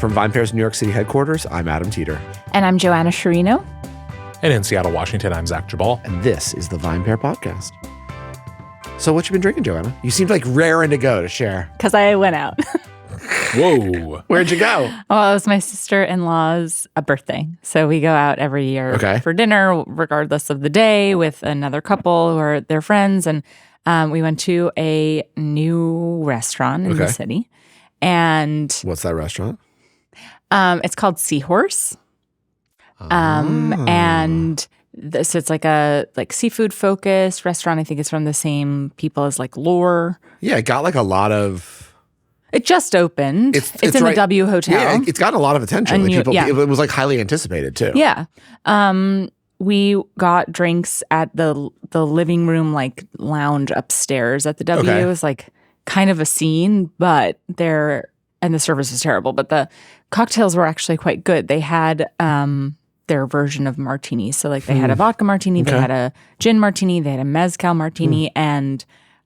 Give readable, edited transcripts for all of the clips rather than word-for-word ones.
From VinePair's New York City headquarters, I'm Adam Teeter. And I'm Joanna Sciarrino. And in Seattle, Washington, I'm Zach Jabal. And this is the VinePair Podcast. So what you been drinking, Joanna? You seemed like raring to go to share. Because I went out. Whoa. Where'd you go? Well, it was my sister-in-law's birthday. So we go out every year for dinner, regardless of the day, with another couple who are their friends. And we went to a new restaurant in the city. And what's that restaurant? It's called Seahorse. And so it's like a seafood focused restaurant. I think it's from the same people as like Lore. Yeah, it got like a lot of... It just opened. It's in right. the W Hotel. Yeah, it's gotten a lot of attention. It was like highly anticipated too. Yeah. We got drinks at the living room like lounge upstairs at the W. It was like kind of a scene, but and the service was terrible, but the cocktails were actually quite good. They had their version of martini. So like they had a vodka martini, they had a gin martini, they had a mezcal martini, and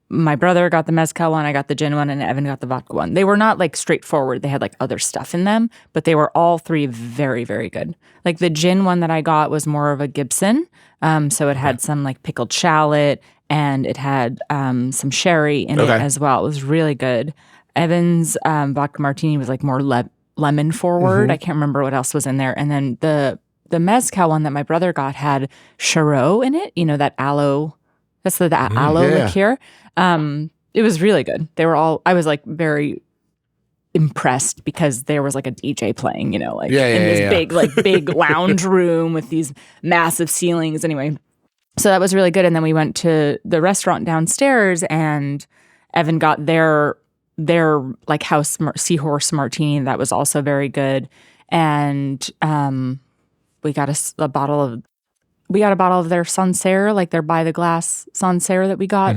my brother got the mezcal one, I got the gin one, and Evan got the vodka one. They were not like straightforward. They had like other stuff in them, but they were all three very, very good. Like the gin one that I got was more of a Gibson. So it had some like pickled shallot and it had some sherry in it as well. It was really good. Evan's vodka martini was like more lemon forward. I can't remember what else was in there. And then the mezcal one that my brother got had Chirot in it. You know, that aloe. That's the aloe liqueur. It was really good. I was like very impressed because there was like a DJ playing, you know, like in this big lounge room with these massive ceilings. Anyway, so that was really good. And then we went to the restaurant downstairs and Evan got their like house Seahorse martini. That was also very good. And we got a bottle of their Sancerre, like their by the glass Sancerre that we got.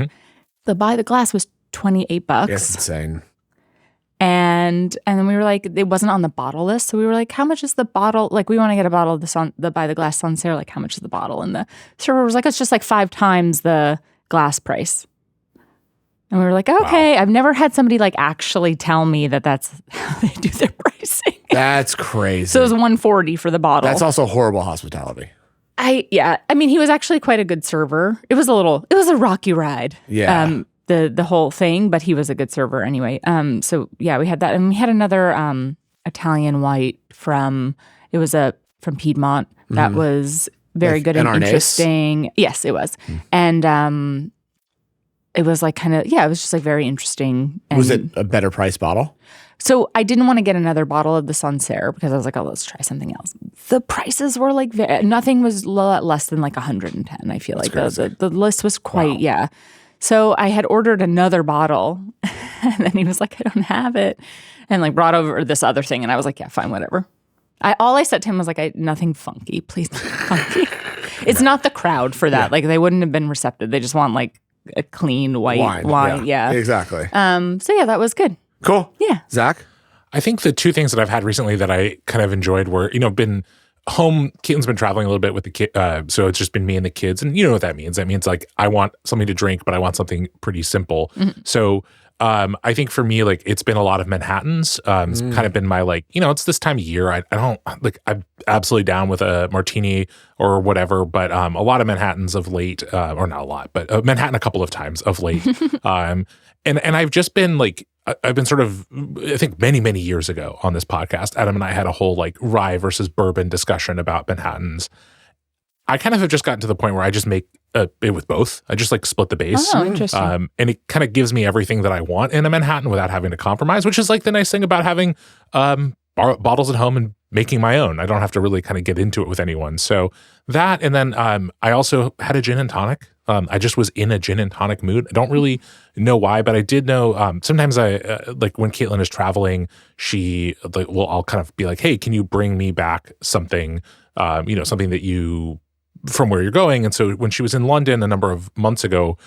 The by the glass was $28. That's insane. And then we were like, it wasn't on the bottle list, so we were like, how much is the bottle? Like, we want to get a bottle of the by the glass Sancerre. Like, how much is the bottle? And the server was like, it's just like 5 times the glass price. And we were like, okay. Wow. I've never had somebody like actually tell me that that's how they do their pricing. That's crazy. So it was $140 for the bottle. That's also horrible hospitality. I mean, he was actually quite a good server. It was a rocky ride. Yeah. The whole thing, but he was a good server anyway. So yeah, we had that. And we had another Italian white from Piedmont that was very good and interesting. Yes, it was. And it was like it was just like very interesting. And was it a better price bottle? So I didn't want to get another bottle of the Sancerre because I was like, oh, let's try something else. The prices were like, nothing was less than like 110. I feel That's like the list was quite, So I had ordered another bottle and then he was like, I don't have it. And like brought over this other thing. And I was like, yeah, fine, whatever. All I said to him was like, nothing funky, please, nothing funky. It's not the crowd for that. Yeah. Like they wouldn't have been receptive. They just want like a clean white wine. Yeah. Exactly. So yeah, that was good. Cool. Yeah. Zach? I think the two things that I've had recently that I kind of enjoyed were, been home. Caitlin's been traveling a little bit with the kid, so it's just been me and the kids. And you know what that means. That means like I want something to drink, but I want something pretty simple. Mm-hmm. So I think for me, like it's been a lot of Manhattans. It's kind of been my like, it's this time of year. I don't like, I'm absolutely down with a martini or whatever, but a lot of Manhattans of late, or not a lot, but Manhattan a couple of times of late. And I've just been like, I've been sort of, I think many, many years ago on this podcast, Adam and I had a whole like rye versus bourbon discussion about Manhattans. I kind of have just gotten to the point where I just make it with both. I just like split the base. Oh, interesting. And it kind of gives me everything that I want in a Manhattan without having to compromise, which is like the nice thing about having bottles at home and making my own. I don't have to really kind of get into it with anyone. So that, and then I also had a gin and tonic. I just was in a gin and tonic mood. I don't really know why, but I did know sometimes I like when Caitlin is traveling, she like I'll kind of be like, hey, can you bring me back something, something that you from where you're going. And so when she was in London a number of months ago,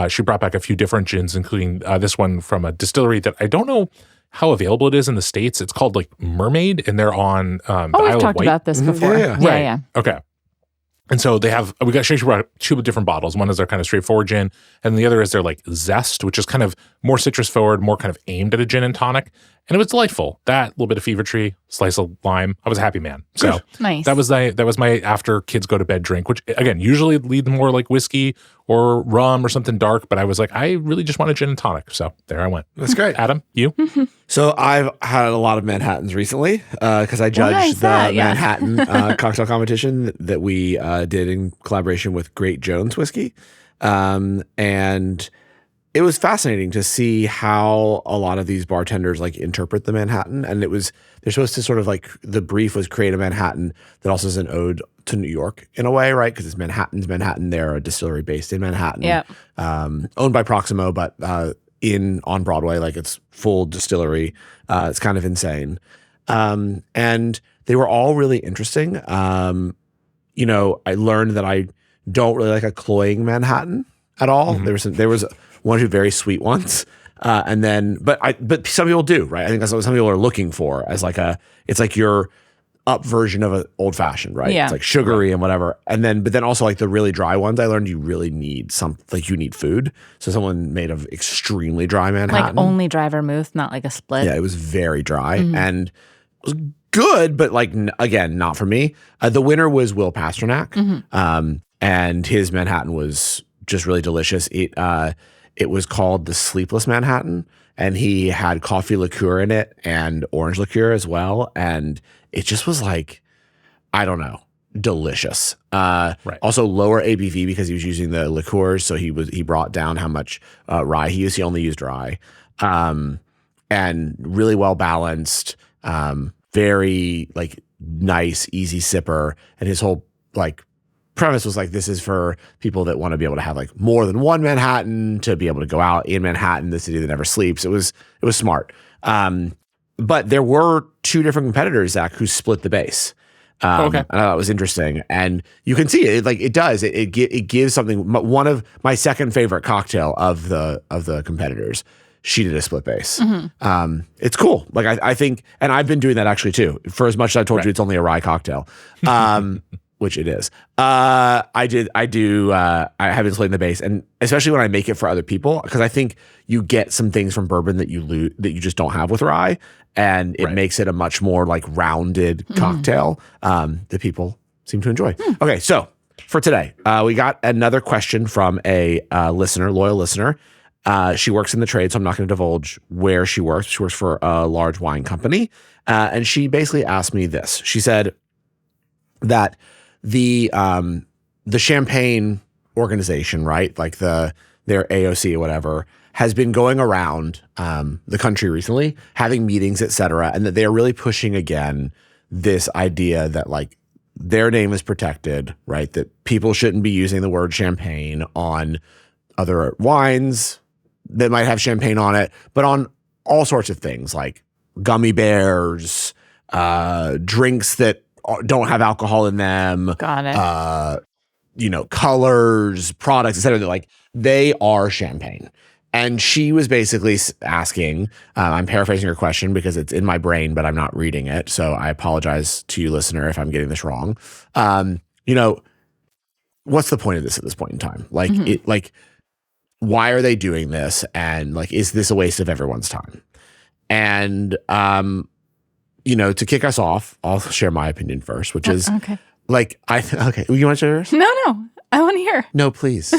she brought back a few different gins, including this one from a distillery that I don't know how available it is in the States. It's called like Mermaid, and they're on the Isle of Wight. We've talked about this before. Yeah. Okay. And so she brought two different bottles. One is their kind of straightforward gin, and the other is their like zest, which is kind of more citrus forward, more kind of aimed at a gin and tonic. And it was delightful. That little bit of Fever Tree, slice of lime. I was a happy man. So nice. that was my after kids go to bed drink, which again usually lead more like whiskey or rum or something dark. But I was like, I really just want a gin and tonic. So there I went. That's great. Adam, you? So I've had a lot of Manhattans recently because I judged the Manhattan cocktail competition that we did in collaboration with Great Jones Whiskey. And it was fascinating to see how a lot of these bartenders like interpret the Manhattan. And they're supposed to sort of like, the brief was create a Manhattan that also is an ode to New York in a way, right? Because it's Manhattan. They're a distillery based in Manhattan, owned by Proximo, but on Broadway, like it's full distillery. It's kind of insane. And they were all really interesting. You know, I learned that I don't really like a cloying Manhattan at all. Mm-hmm. There was one or two very sweet ones. But some people do, right? I think that's what some people are looking for as it's like your up version of an old fashioned, right? Yeah. It's like sugary and whatever. But then also like the really dry ones, I learned you really need you need food. So someone made of extremely dry Manhattan. Like only dry vermouth, not like a split. Yeah, it was very dry and it was good, but like, again, not for me. The winner was Will Pasternak. And his Manhattan was just really delicious. It was called the Sleepless Manhattan, and he had coffee liqueur in it and orange liqueur as well. And it just was like, I don't know, delicious. Also lower ABV because he was using the liqueurs. So he brought down how much rye he used. He only used rye. And really well balanced, very like nice, easy sipper. And his whole like premise was like, this is for people that want to be able to have like more than one Manhattan, to be able to go out in Manhattan, the city that never sleeps. It was smart. But there were two different competitors, Zach, who split the base. And I thought it was interesting. And you can see it, like it does. It gives something. One of my second favorite cocktail of the competitors, she did a split base. It's cool. Like I think, and I've been doing that actually too. For as much as I told you, it's only a rye cocktail. Which it is. I have been splitting the base, and especially when I make it for other people, because I think you get some things from bourbon that you just don't have with rye, and it makes it a much more like rounded cocktail that people seem to enjoy. Okay, so for today, we got another question from a loyal listener. She works in the trade, so I'm not going to divulge where she works. She works for a large wine company, and she basically asked me this. She said that the Champagne organization, right? Like their AOC or whatever, has been going around the country recently, having meetings, et cetera, and that they are really pushing again this idea that like their name is protected, right? That people shouldn't be using the word champagne on other wines that might have champagne on it, but on all sorts of things like gummy bears, drinks that don't have alcohol in them. Got it. Colors, products, etc. That like they are champagne. And she was basically asking, I'm paraphrasing her question because it's in my brain, but I'm not reading it. So I apologize to you, listener, if I'm getting this wrong. What's the point of this at this point in time? Like, why are they doing this? And like, is this a waste of everyone's time? And, to kick us off, I'll share my opinion first, which is like, okay, you want to share yours? No, I want to hear. No, please.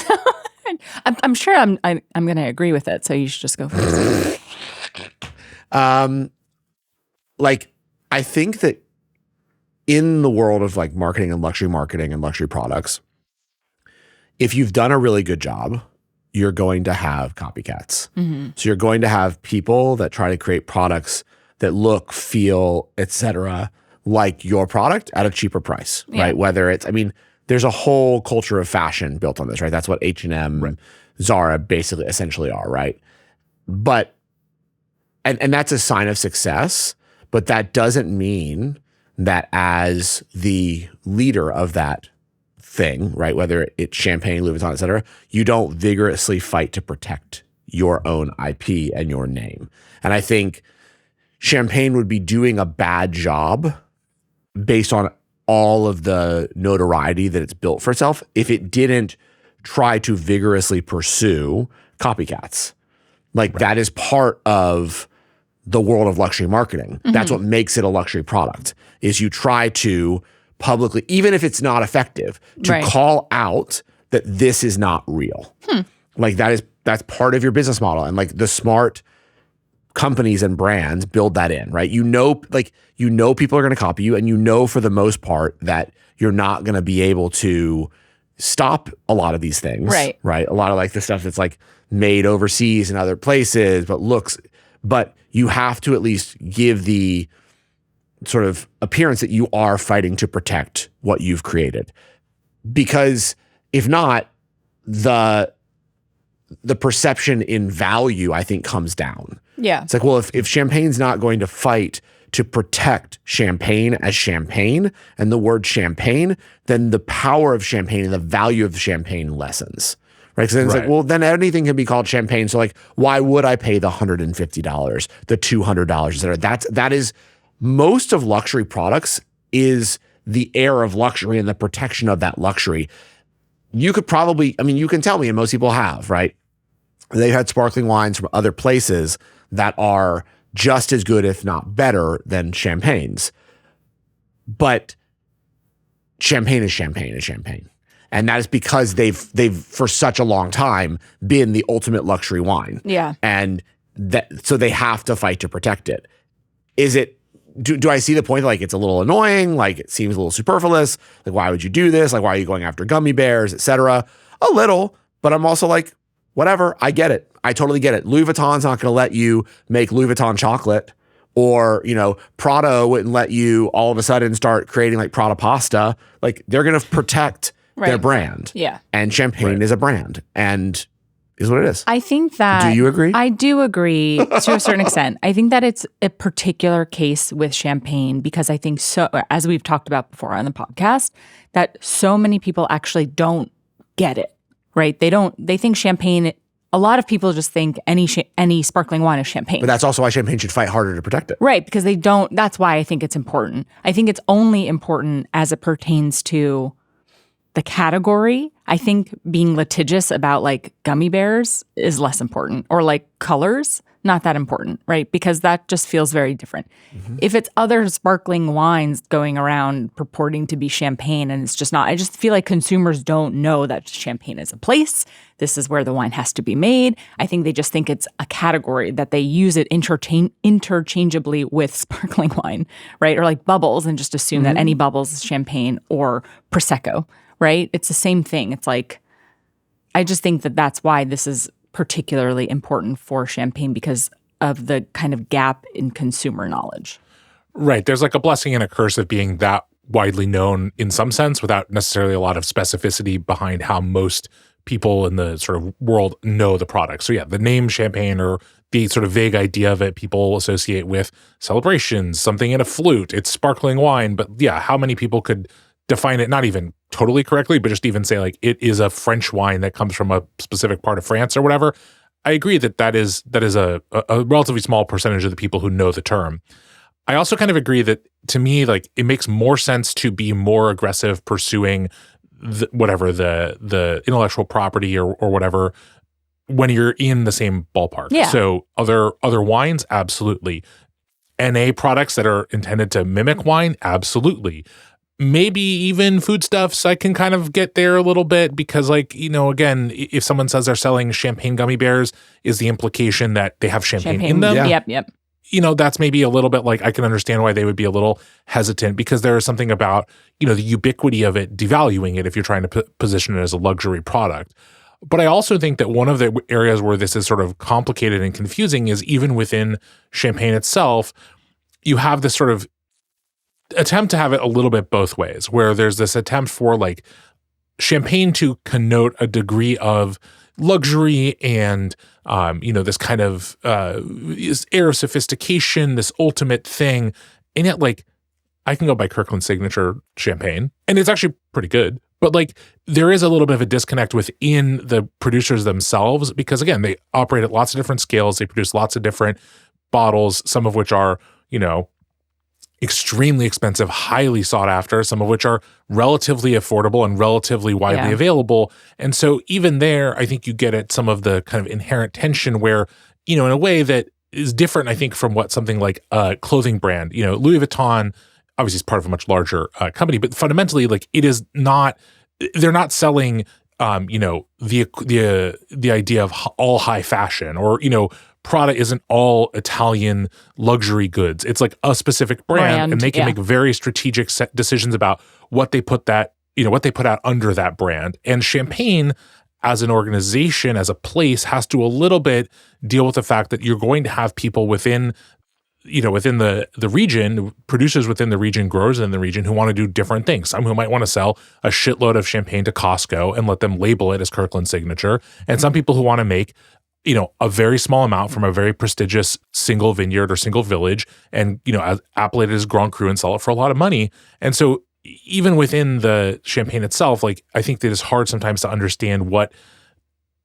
I'm sure I'm going to agree with it. So you should just go first. I think that in the world of like marketing and luxury products, if you've done a really good job, you're going to have copycats. So you're going to have people that try to create products that look, feel, etc., like your product at a cheaper price, right? Whether it's, there's a whole culture of fashion built on this, right? That's what H&M, Zara basically essentially are, right? But, and that's a sign of success, but that doesn't mean that as the leader of that thing, right? Whether it's Champagne, Louis Vuitton, etc., you don't vigorously fight to protect your own IP and your name. And I think Champagne would be doing a bad job based on all of the notoriety that it's built for itself if it didn't try to vigorously pursue copycats. That is part of the world of luxury marketing. That's what makes it a luxury product, is you try to publicly, even if it's not effective, to call out that this is not real. Like that's part of your business model. And like the smart companies and brands build that in, right? You know people are going to copy you, and you know for the most part that you're not going to be able to stop a lot of these things. Right. A lot of like the stuff that's like made overseas and other places, but you have to at least give the sort of appearance that you are fighting to protect what you've created. Because if not, the perception in value, I think, comes down. Yeah. It's like, well, if Champagne's not going to fight to protect champagne as champagne and the word champagne, then the power of champagne and the value of champagne lessens. Right? Because then it's like, well, then anything can be called champagne. So like, why would I pay the $150, the $200, et cetera? That is most of luxury products is the air of luxury and the protection of that luxury. You could probably, you can tell me, and most people have, right? They've had sparkling wines from other places that are just as good, if not better, than champagnes. But champagne is champagne. And that is because they've for such a long time been the ultimate luxury wine. Yeah. And so they have to fight to protect it. Do I see the point? Like, it's a little annoying. Like, it seems a little superfluous. Like, why would you do this? Like, why are you going after gummy bears, et cetera? A little, but I'm also like, whatever. I get it. I totally get it. Louis Vuitton's not going to let you make Louis Vuitton chocolate, or, Prada wouldn't let you all of a sudden start creating like Prada pasta. Like, they're going to protect their brand. Yeah. And champagne is a brand, and is what it is. I think that... Do you agree? I do agree to a certain extent. I think that it's a particular case with champagne because I think so, as we've talked about before on the podcast, that so many people actually don't get it, right? They think champagne... A lot of people just think any sparkling wine is champagne. But that's also why champagne should fight harder to protect it. Right, because they don't... That's why I think it's important. I think it's only important as it pertains to the category. I think being litigious about like gummy bears is less important, or like colors, not that important, right? Because that just feels very different. If it's other sparkling wines going around purporting to be champagne and it's just not, I just feel like consumers don't know that champagne is a place. This is where the wine has to be made. I think they just think it's a category that they use it interchangeably with sparkling wine, right? Or like bubbles, and just assume that any bubbles is champagne or Prosecco. Right? It's the same thing. It's like, I just think that that's why this is particularly important for champagne, because of the kind of gap in consumer knowledge. Right. There's like a blessing and a curse of being that widely known in some sense without necessarily a lot of specificity behind how most people in the sort of world know the product. So yeah, the name champagne, or the sort of vague idea of it, people associate with celebrations, something in a flute, it's sparkling wine. But yeah, how many people could define it, not even totally correctly, but just even say like it is a French wine that comes from a specific part of France or whatever. I agree that is a relatively small percentage of the people who know the term. I also kind of agree that, to me, like, it makes more sense to be more aggressive pursuing the intellectual property or whatever when you're in the same ballpark. Yeah. So other wines, absolutely. NA products that are intended to mimic wine, absolutely. Maybe even foodstuffs, I can kind of get there a little bit because, like, again, if someone says they're selling champagne gummy bears, is the implication that they have champagne in them? Yeah. Yep. That's maybe a little bit like, I can understand why they would be a little hesitant, because there is something about, the ubiquity of it devaluing it if you're trying to position it as a luxury product. But I also think that one of the areas where this is sort of complicated and confusing is even within champagne itself, you have this sort of attempt to have it a little bit both ways, where there's this attempt for like champagne to connote a degree of luxury and, this kind of this air of sophistication, this ultimate thing. And yet, like, I can go buy Kirkland Signature champagne, and it's actually pretty good. But like, there is a little bit of a disconnect within the producers themselves, because again, they operate at lots of different scales. They produce lots of different bottles, some of which are, extremely expensive, highly sought after, some of which are relatively affordable and relatively widely available. And so even there, I think you get at some of the kind of inherent tension where, in a way that is different, I think, from what something like a clothing brand, Louis Vuitton, obviously is part of a much larger company, but fundamentally, like it is not, they're not selling, the idea of all high fashion or, Prada isn't all Italian luxury goods. It's like a specific brand and they can make very strategic decisions about what they put out under that brand. And Champagne as an organization, as a place, has to a little bit deal with the fact that you're going to have people within the region, producers within the region, growers in the region who want to do different things. Some who might want to sell a shitload of champagne to Costco and let them label it as Kirkland Signature. And some people who want to make, a very small amount from a very prestigious single vineyard or single village and, appellate it as Grand Cru and sell it for a lot of money. And so even within the champagne itself, like I think that it's hard sometimes to understand what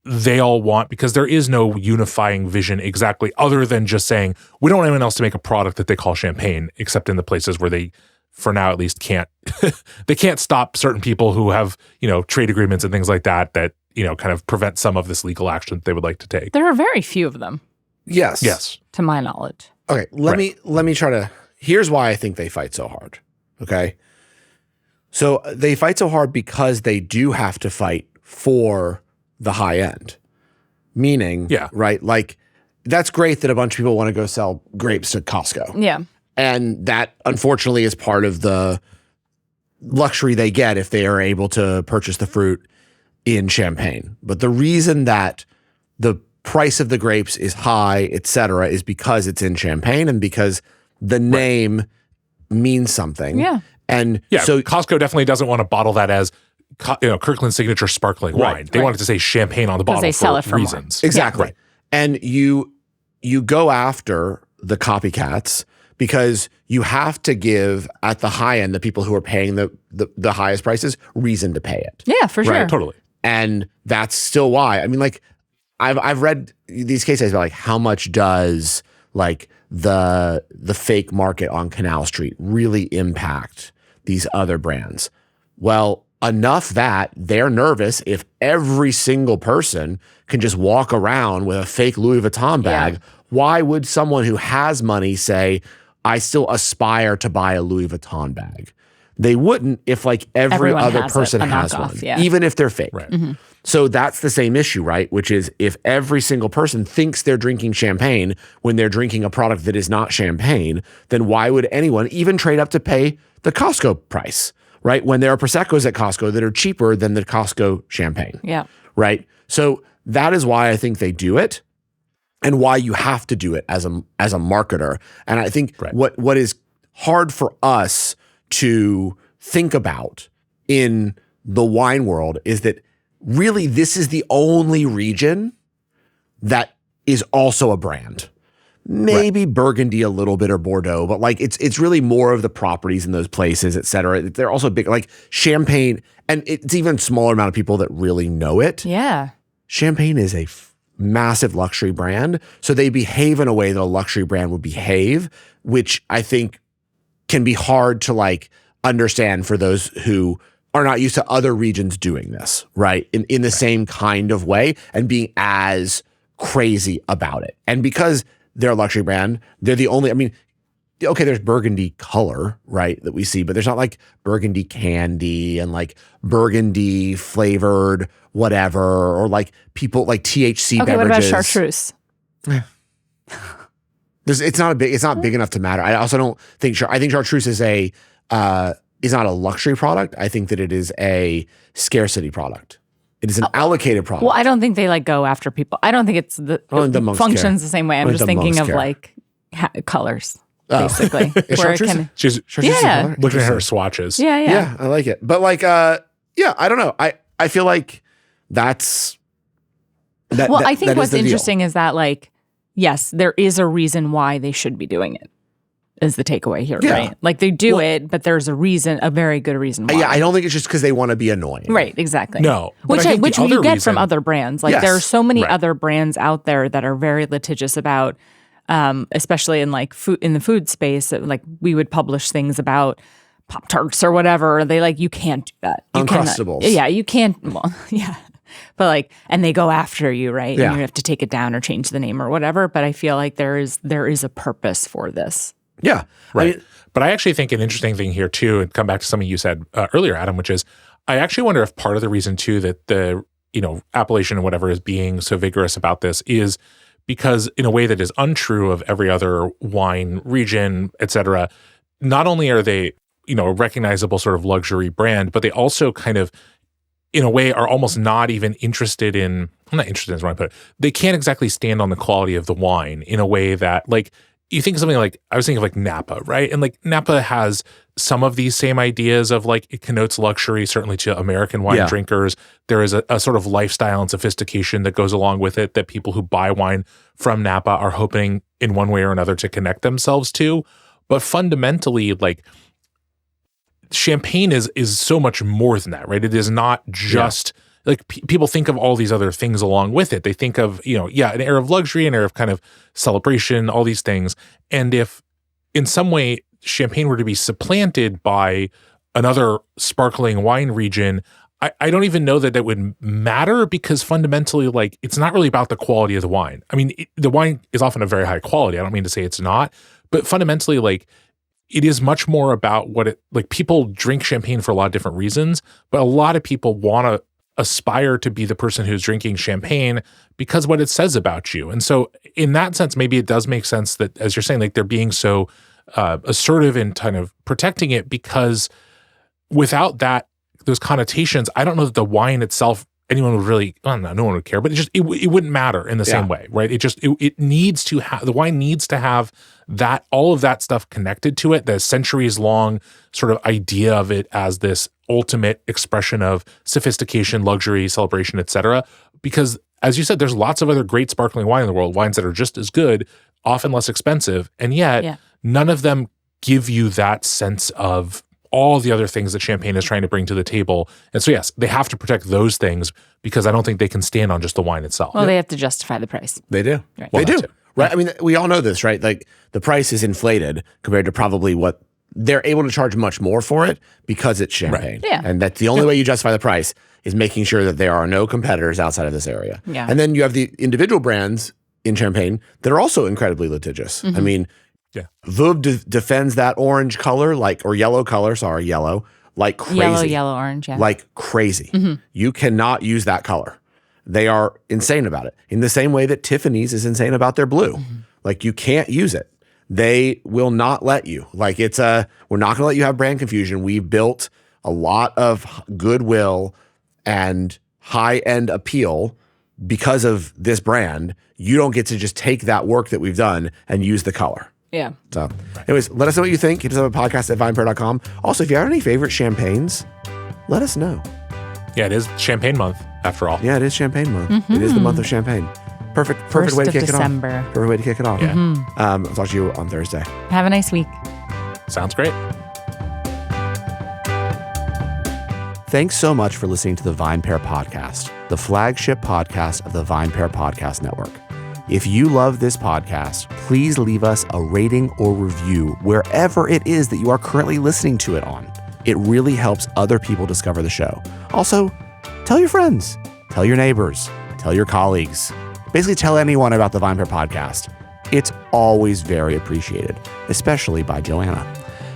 they all want because there is no unifying vision exactly other than just saying, we don't want anyone else to make a product that they call champagne, except in the places where they, for now at least, can't, they can't stop certain people who have, trade agreements and things like that, kind of prevent some of this legal action that they would like to take. There are very few of them. Yes. To my knowledge. Okay. Let me try to, here's why I think they fight so hard. Okay. So they fight so hard because they do have to fight for the high end, meaning, right? Like that's great that a bunch of people want to go sell grapes to Costco. Yeah. And that unfortunately is part of the luxury they get if they are able to purchase the fruit in Champagne. But the reason that the price of the grapes is high, et cetera, is because it's in Champagne and because the name means something. Yeah. And so Costco definitely doesn't want to bottle that as Kirkland Signature sparkling wine. They want it to say champagne on the bottle they sell it for reasons. More. Exactly. Right. And you go after the copycats because you have to give at the high end the people who are paying the highest prices reason to pay it. Yeah, for sure. Right, totally. And that's still why. I mean, like I've read these case studies about like how much does like the fake market on Canal Street really impact these other brands? Well, enough that they're nervous if every single person can just walk around with a fake Louis Vuitton bag. Why would someone who has money say, I still aspire to buy a Louis Vuitton bag? They wouldn't if like everyone other person has one, even if they're fake. Right. Mm-hmm. So that's the same issue, right? Which is if every single person thinks they're drinking champagne when they're drinking a product that is not champagne, then why would anyone even trade up to pay the Costco price, right? When there are Proseccos at Costco that are cheaper than the Costco champagne. Yeah. Right? So that is why I think they do it and why you have to do it as a marketer. And I think what is hard for us to think about in the wine world is that really this is the only region that is also a brand. Maybe Burgundy a little bit or Bordeaux, but like it's really more of the properties in those places, et cetera. They're also big, like Champagne, and it's even smaller amount of people that really know it. Yeah. Champagne is a massive luxury brand, so they behave in a way that a luxury brand would behave, which I think can be hard to like understand for those who are not used to other regions doing this, right? In the same kind of way and being as crazy about it. And because they're a luxury brand, they're the only, I mean, okay, there's Burgundy color, right, that we see, but there's not like Burgundy candy and like Burgundy flavored whatever, or like people like THC beverages. What about chartreuse? It's not big enough to matter. I also don't think, I think chartreuse is not a luxury product. I think that it is a scarcity product. It is an allocated product. Well, I don't think they like go after people. I don't think it's it functions the same way. I'm just thinking of like colors, basically. Where she's looking at her swatches. Yeah, I like it. But like, I don't know. I feel like that's that. Well, that, I think that what's interesting is that like, yes, there is a reason why they should be doing it. Is the takeaway here, right? Like they do it, but there's a reason, a very good reason why. Yeah, I don't think it's just because they want to be annoying. Right, exactly. No. Which you get from other brands. Like there are so many other brands out there that are very litigious about, especially in like food, in the food space, like we would publish things about Pop-Tarts or whatever. They like, you can't do that. Uncrustables. Yeah, you can't, well, yeah. But like, and they go after you, right? Yeah. And you have to take it down or change the name or whatever. But I feel like there is a purpose for this. Yeah. Right. I mean, but I actually think an interesting thing here too, and come back to something you said earlier, Adam, which is I actually wonder if part of the reason too that the, appellation and whatever is being so vigorous about this is because in a way that is untrue of every other wine region, et cetera, not only are they, a recognizable sort of luxury brand, but they also kind of, in a way, are almost not even interested in, I'm not interested in is what I put it. They can't exactly stand on the quality of the wine in a way that, like, you think of something like, I was thinking of like Napa, right? And like Napa has some of these same ideas of like, it connotes luxury, certainly to American wine drinkers. There is a sort of lifestyle and sophistication that goes along with it that people who buy wine from Napa are hoping in one way or another to connect themselves to. But fundamentally, like, champagne is so much more than that, right? It is not just like people think of all these other things along with it. They think of, an air of luxury, an air of kind of celebration, all these things. And if in some way champagne were to be supplanted by another sparkling wine region, I don't even know that would matter because fundamentally, like, it's not really about the quality of the wine. I mean, the wine is often of very high quality. I don't mean to say it's not, but fundamentally, like, it is much more about people drink champagne for a lot of different reasons, but a lot of people want to aspire to be the person who's drinking champagne because what it says about you. And so in that sense, maybe it does make sense that, as you're saying, like, they're being so assertive in kind of protecting it, because without those connotations, I don't know that the wine itself, anyone would really, no one would care, but it wouldn't matter in the same way, right? It needs to have, the wine needs to have that, all of that stuff connected to it, the centuries long sort of idea of it as this ultimate expression of sophistication, luxury, celebration, et cetera. Because as you said, there's lots of other great sparkling wine in the world, wines that are just as good, often less expensive. And yet none of them give you that sense of all the other things that champagne is trying to bring to the table. And so, yes, they have to protect those things because I don't think they can stand on just the wine itself. Well, they have to justify the price. They do. Right. They do. Right. I mean, we all know this, right? Like, the price is inflated compared to probably what they're able to charge much more for it because it's champagne. Right. Yeah. And that's the only way you justify the price is making sure that there are no competitors outside of this area. Yeah. And then you have the individual brands in champagne that are also incredibly litigious. I mean, Veuve defends that orange color, or yellow color, yellow, like crazy. Yellow, orange, yeah. Like crazy. You cannot use that color. They are insane about it. In the same way that Tiffany's is insane about their blue. Like, you can't use it. They will not let you. Like, we're not going to let you have brand confusion. We've built a lot of goodwill and high-end appeal because of this brand. You don't get to just take that work that we've done and use the color. Yeah. So anyways, let us know what you think. Hit us up at podcast@VinePair.com. Also, if you have any favorite champagnes, let us know. Yeah, it is Champagne Month, after all. Yeah, it is Champagne Month. It is the month of champagne. Perfect way to kick December. it off. Perfect way to kick it off. Yeah. I'll talk to you on Thursday. Have a nice week. Sounds great. Thanks so much for listening to the VinePair Podcast, the flagship podcast of the VinePair Podcast Network. If you love this podcast, please leave us a rating or review wherever it is that you are currently listening to it on. It really helps other people discover the show. Also, tell your friends, tell your neighbors, tell your colleagues. Basically, tell anyone about the VinePair Podcast. It's always very appreciated, especially by Joanna.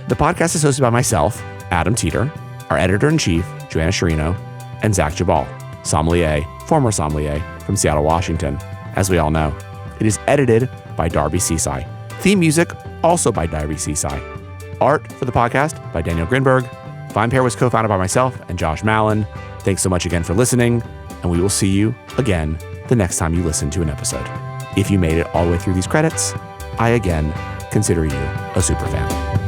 The podcast is hosted by myself, Adam Teeter, our editor-in-chief, Joanna Sciarrino, and Zach Jabal, former sommelier from Seattle, Washington. As we all know, it is edited by Darby Seaside. Theme music also by Darby Seaside. Art for the podcast by Daniel Grinberg. VinePair was co-founded by myself and Josh Mallon. Thanks so much again for listening, and we will see you again the next time you listen to an episode. If you made it all the way through these credits, I again consider you a super fan.